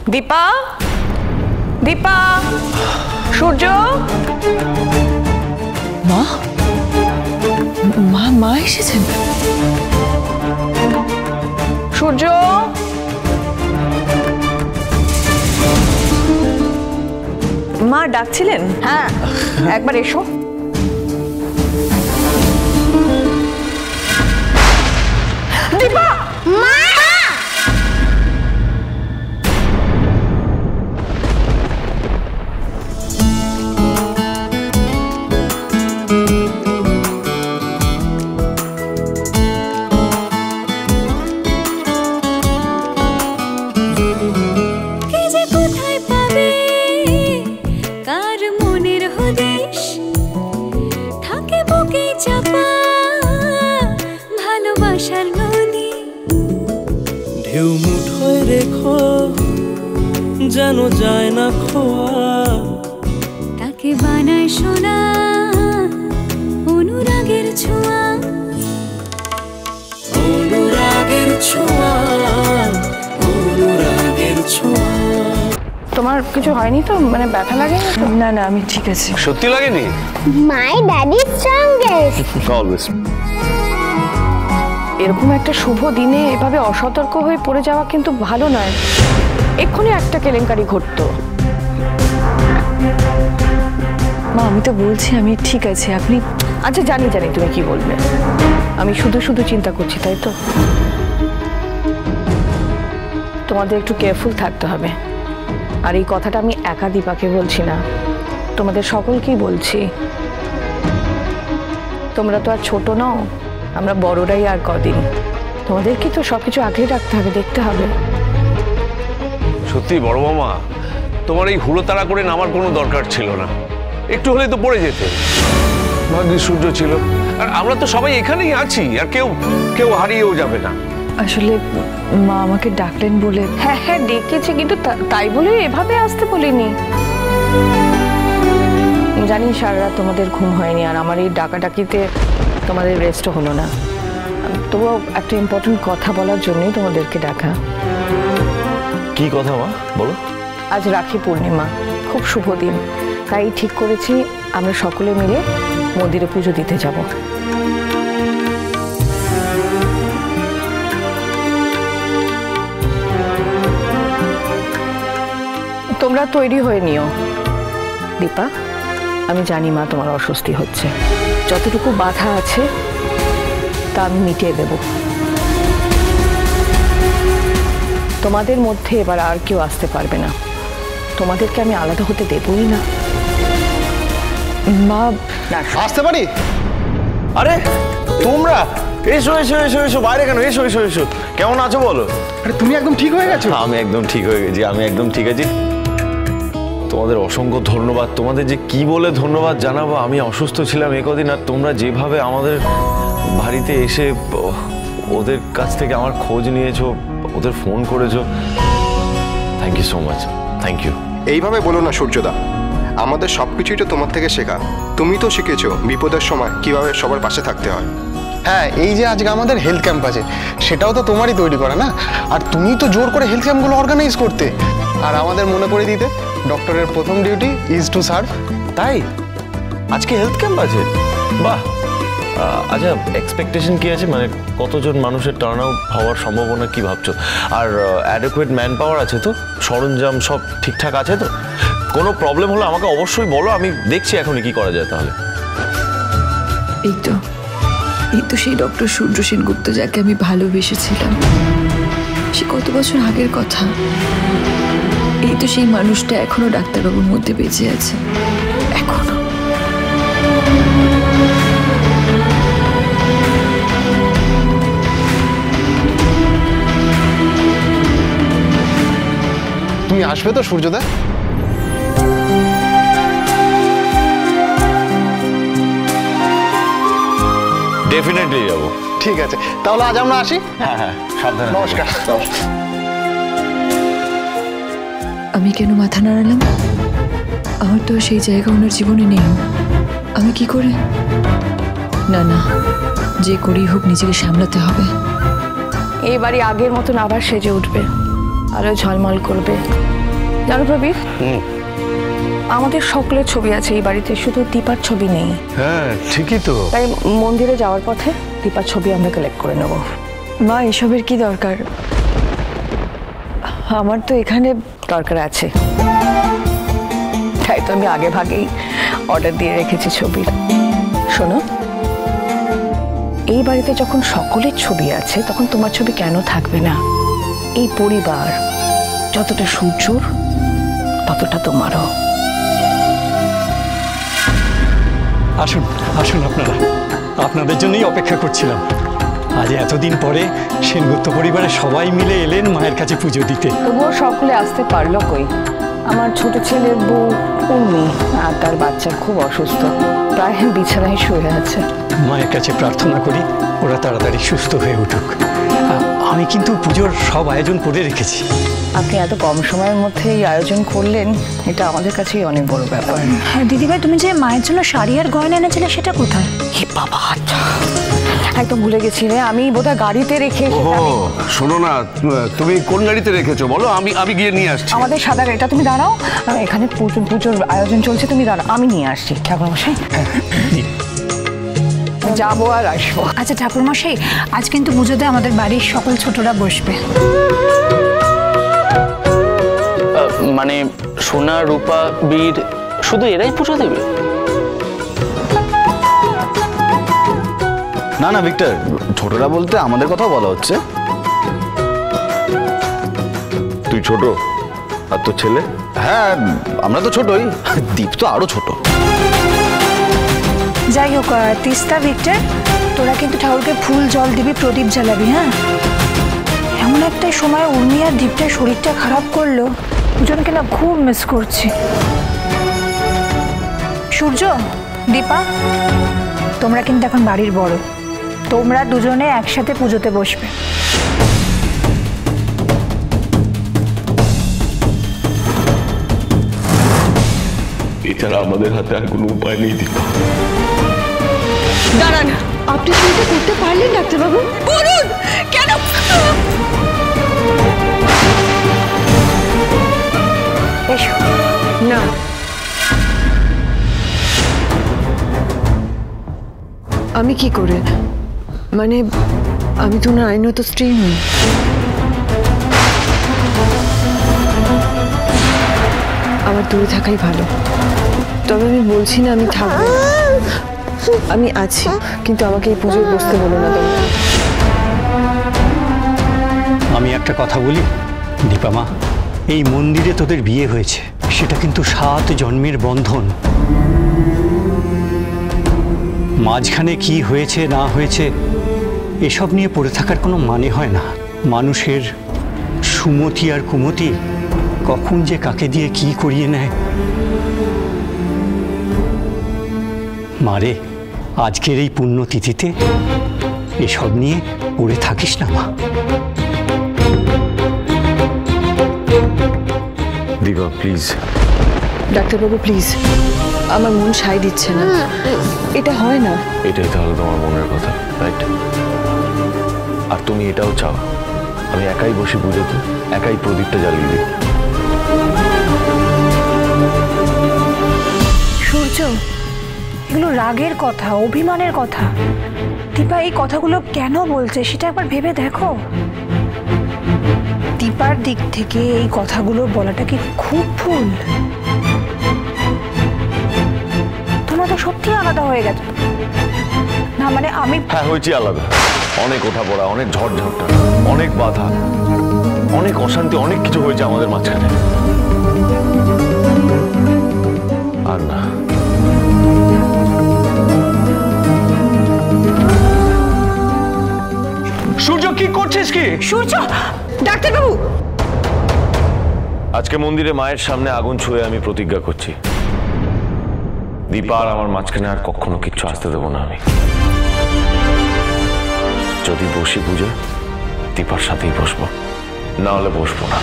দীপা, দীপা, সূর্য। মা মা মা এসেছেন? সূর্য, মা ডাকছিলেন? হ্যাঁ, একবার এসো। দীপা, মা। ঢেউ মুঠোয় রেখো যেন যায় না খোয়া, তাকে বানায় সোনা অনুরাগের ছোঁয়া, অনুরাগের ছোঁয়া, অনুরাগের ছোঁয়া। তোমার কিছু হয়নি তো? মানে ব্যথা লাগেনি তো? না না, আমি ঠিক আছি। সত্যি লাগেনি? মাই ড্যাডি স্ট্রংগেস্ট। অলওয়েজ। এরকম একটা শুভ দিনে এভাবে অসতর্ক হয়ে পড়ে যাওয়া কিন্তু ভালো নয়। এক্ষুনি একটা কেলেঙ্কারি ঘটতো। মা আমি তো বলছি আমি ঠিক আছি, আপনি। আচ্ছা, জানি জানি তুমি কি বলবে। আমি শুধু শুধু চিন্তা করছি, তাই তো? তোমাদের একটু কেয়ারফুল থাকতে হবে। আর এই কথাটা আমি একা দীপাকে বলছি না, তোমাদের সকলকেই বলছি। তোমরা তো আর ছোট নও, আমরা বড়রাই আর কদিন। তোমাদেরকে তো সবকিছু আগেই রাখতে হবে, দেখতে হবে। সত্যি বড় মামা, তোমার এই হুড়োতাড়া করে নামার কোনো দরকার ছিল না। একটু হলে তো পড়ে যেতে। ভাগ্যে সূর্য ছিল, আর আমরা তো সবাই এখানেই আছি, আর কেউ কেউ হারিয়েও যাবে না। আসলে মা আমাকে ডাকলেন বলে। হ্যাঁ হ্যাঁ ডেকেছে, কিন্তু তাই বলে এভাবে আসতে বলিনি। জানি সারা রাত তোমাদের ঘুম হয়নি, আর আমার এই ডাকাডাকিতে তোমাদের রেস্টও হলো না। তবুও একটা ইম্পর্টেন্ট কথা বলার জন্যই তোমাদেরকে ডাকা। কি কথা মা, বলো। আজ রাখি পূর্ণিমা, খুব শুভ দিন। তাই ঠিক করেছি আমরা সকলে মিলে মন্দিরে পুজো দিতে যাব। তোমরা তৈরি হয়ে নিও। দীপা, আমি জানি মা তোমার অস্বস্তি হচ্ছে। যতটুকু বাধা আছে তা আমি মিটিয়ে দেব। তোমাদের মধ্যে এবার আর কেউ আসতে পারবে না। তোমাদেরকে আমি আলাদা হতে দেবই না। মা, আসতে পারি? আরে তোমরা এসো এসো এসো এসো, বাইরে কেন? এসো এসো এসো। কেমন আছো বলো? আরে তুমি একদম ঠিক হয়ে গেছো? আমি একদম ঠিক হয়ে গেছি, আমি একদম ঠিক আছি। তোমাদের অসংখ্য ধন্যবাদ। তোমাদের যে কি বলে ধন্যবাদ জানাবো। আমি অসুস্থ ছিলাম একদিন, আর তোমরা যেভাবে আমাদের বাড়িতে এসে ওদের কাছ থেকে আমার খোঁজ নিয়েছো, ওদের ফোন করেছো, thank you so much. Thank you. এইভাবে বলো না সূর্যদা, আমাদের সবকিছুই তো তোমার থেকে শেখা। তুমি তো শিখেছো বিপদের সময় কিভাবে সবার পাশে থাকতে হয়। হ্যাঁ, এই যে আজকে আমাদের হেলথ ক্যাম্প আছে, সেটাও তো তোমারই তৈরি করা না? আর তুমি তো জোর করে হেলথ ক্যাম্পগুলো অর্গানাইজ করতে, আর আমাদের মনে করে দিতে ডক্টরের প্রথম ডিউটি ইজ টু সার্ভ। তাই আজকে হেলথ ক্যাম্প আছে? বাহ। আচ্ছা, এক্সপেকটেশন কি আছে? মানে কতজন মানুষের টার্ন আউট হওয়ার সম্ভাবনা কি ভাবছো? আর অ্যাডেকুয়েট ম্যান পাওয়ার আছে তো? সরঞ্জাম সব ঠিকঠাক আছে তো? কোনো প্রবলেম হলে আমাকে অবশ্যই বলো, আমি দেখছি এখনই কি করা যায়। তাহলে এই তো সেই ডক্টর সূর্য সেনগুপ্ত, যাকে আমি ভালোবেসেছিলাম। সে কত বছর আগের কথা। এই তো সেই মানুষটা এখনো ডাক্তারবাবুর মধ্যে বেঁচে আছে, এখনো। তুমি আসবে তো সূর্যদা? ডেফিনেটলি যাবো। ঠিক আছে, তাহলে আজ আমরা আসি। হ্যাঁ হ্যাঁ, সাবধানে। নমস্কার। আমি কেন মাথা নাড়ালাম? আমার তো সেই জায়গা ওনার জীবনে নেই। আমি কি করে? না না, যে করেই হোক নিজেকে সামলাতে হবে। এই বাড়ি আগের মতন আবার সেজে উঠবে। আলো ঝলমল করবে। জানো প্রবীর, আমাদের সকলের ছবি আছে এই বাড়িতে, শুধু দীপার ছবি নেই। হ্যাঁ ঠিকই তো। তাই মন্দিরে যাওয়ার পথে দীপার ছবি আমরা কালেক্ট করে নেব। মা, এসবের কি দরকার? আমার তো এখানে দরকার আছে, তাই তো আমি আগে ভাগেই অর্ডার দিয়ে রেখেছি ছবির। শোনো, এই বাড়িতে যখন সকলের ছবি আছে তখন তোমার ছবি কেন থাকবে না? এই পরিবার যতটা সূর্যর ততটা তোমারও। আসুন আসুন, আপনাদের জন্যই অপেক্ষা করছিলাম। আজ এতদিন পরে সেনগুপ্ত পরিবারের সবাই মিলে এলেন মায়ের কাছে পুজো দিতে। তবুও সকলে আসতে পারলো কই? আমার ছোট ছেলের বউ উর্মি আর তার বাচ্চা খুব অসুস্থ, প্রায় বিছানায় শুয়ে আছে। মায়ের কাছে প্রার্থনা করি ওরা তাড়াতাড়ি সুস্থ হয়ে উঠুক। আমি কিন্তু পুজোর সব আয়োজন করে রেখেছি। আপনি এত কম সময়ের মধ্যে এই আয়োজন করলেন, এটা আমাদের কাছেই অনেক বড় ব্যাপার। হ্যাঁ দিদিভাই, তুমি যে মায়ের জন্য শাড়ি আর গয়না এনেছিলে সেটা কোথায়? হে বাবা, একদম ভুলে গেছি রে, আমি বোধহয় গাড়িতে রেখে। শোনো না, তুমি কোন গাড়িতে রেখেছো বলো, আমি গিয়ে নিয়ে আসছি। আমাদের সাদা গাড়িটা, তুমি দাঁড়াও, এখানে পুজোর আয়োজন চলছে, তুমি দাঁড়াও, আমি নিয়ে আসছি। ঠাকুরমশাই যাবো আর আসবো। আচ্ছা ঠাকুরমশাই, আজ কিন্তু পুজোতে আমাদের বাড়ির সকল ছোটরা বসবে। মানে সোনা, রূপা, বীর শুধু এরাই পুজো দেবে? না না ভিক্টর, ছোটরা বলতে আমাদের কথাও বলা হচ্ছে। তুই ছোট আর তোর ছেলে? হ্যাঁ আমরা তো ছোটই, দীপ তো আরো ছোট। যাই হোক তিস্তা, ভিক্টর, তোরা কিন্তু ঠাকুরকে ফুল জল দিবি, প্রদীপ জ্বালাবি। হ্যাঁ, এমন একটা সময় উর্মি আর দীপটার শরীরটা খারাপ করলো, দুজনকে না খুব মিস করছি। সূর্য, দীপা, তোমরা কিন্তু এখন বাড়ির বড়, তোমরা দুজনে একসাথে পুজোতে বসবে। এছাড়া আমাদের হাতে আর কোনো উপায় নেই দীপা। দাঁড়ান, আপনি সেটা করতে পারলেন ডাক্তারবাবু? বলুন কেন? এসো। না, আমি কি করে? মানে আমি তো না আইনত স্ত্রী নই। আমার দূরে থাকাই ভালো। তবে আমি বলছি না আমি থাকবো, আমি আছি, কিন্তু আমাকে এই পুজোয় বসতে বলো না তোমরা। আমি একটা কথা বলি দীপা মা, এই মন্দিরে তোদের বিয়ে হয়েছে, সেটা কিন্তু 7 জন্মের বন্ধন। মাঝখানে কি হয়েছে না হয়েছে এসব নিয়ে পড়ে থাকার কোনো মানে হয় না। মানুষের সুমতি আর কুমতি কখন যে কাকে দিয়ে কি করিয়ে নেয়। মারে, আজকের এই পুণ্যতিথিতে এসব নিয়ে পড়ে থাকিস না মা। দীপা প্লিজ। ডাক্তারবাবু প্লিজ, আমার মন সায় দিচ্ছে না, এটা হয় না। এটাই তাহলে তোমার মনের কথা, রাইট? আর তুমি এটাও চাও আমি একাই বসে পুজোতে, একাই প্রদীপটা জ্বালিয়ে দিই? সূর্য, এগুলো রাগের কথা, অভিমানের কথা। দীপা এই কথাগুলো কেন বলছে সেটা একবার ভেবে দেখো। দীপার দিক থেকে এই কথাগুলো বলাটা কি খুব ভুল? তোমরা তো সত্যি আলাদা হয়ে গেছে না? মানে আমি, হ্যাঁ হয়েছি আলাদা। অনেক ওঠা পড়া, অনেক ঝড়ঝাপটা, অনেক বাধা, অনেক অশান্তি, অনেক কিছু হয়েছে আমাদের মাঝখানে। আর না, সূর্য কি করছিস কি? সূর্য, ডাক্তারবাবু, আজকে মন্দিরে মায়ের সামনে আগুন ছুঁয়ে আমি প্রতিজ্ঞা করছি, দীপা আর আমার মাঝখানে আর কখনো কিচ্ছু আসতে দেবো না আমি। যদি বসি পুজো, দীপার সাথেই বসবো, না হলে বসবো না।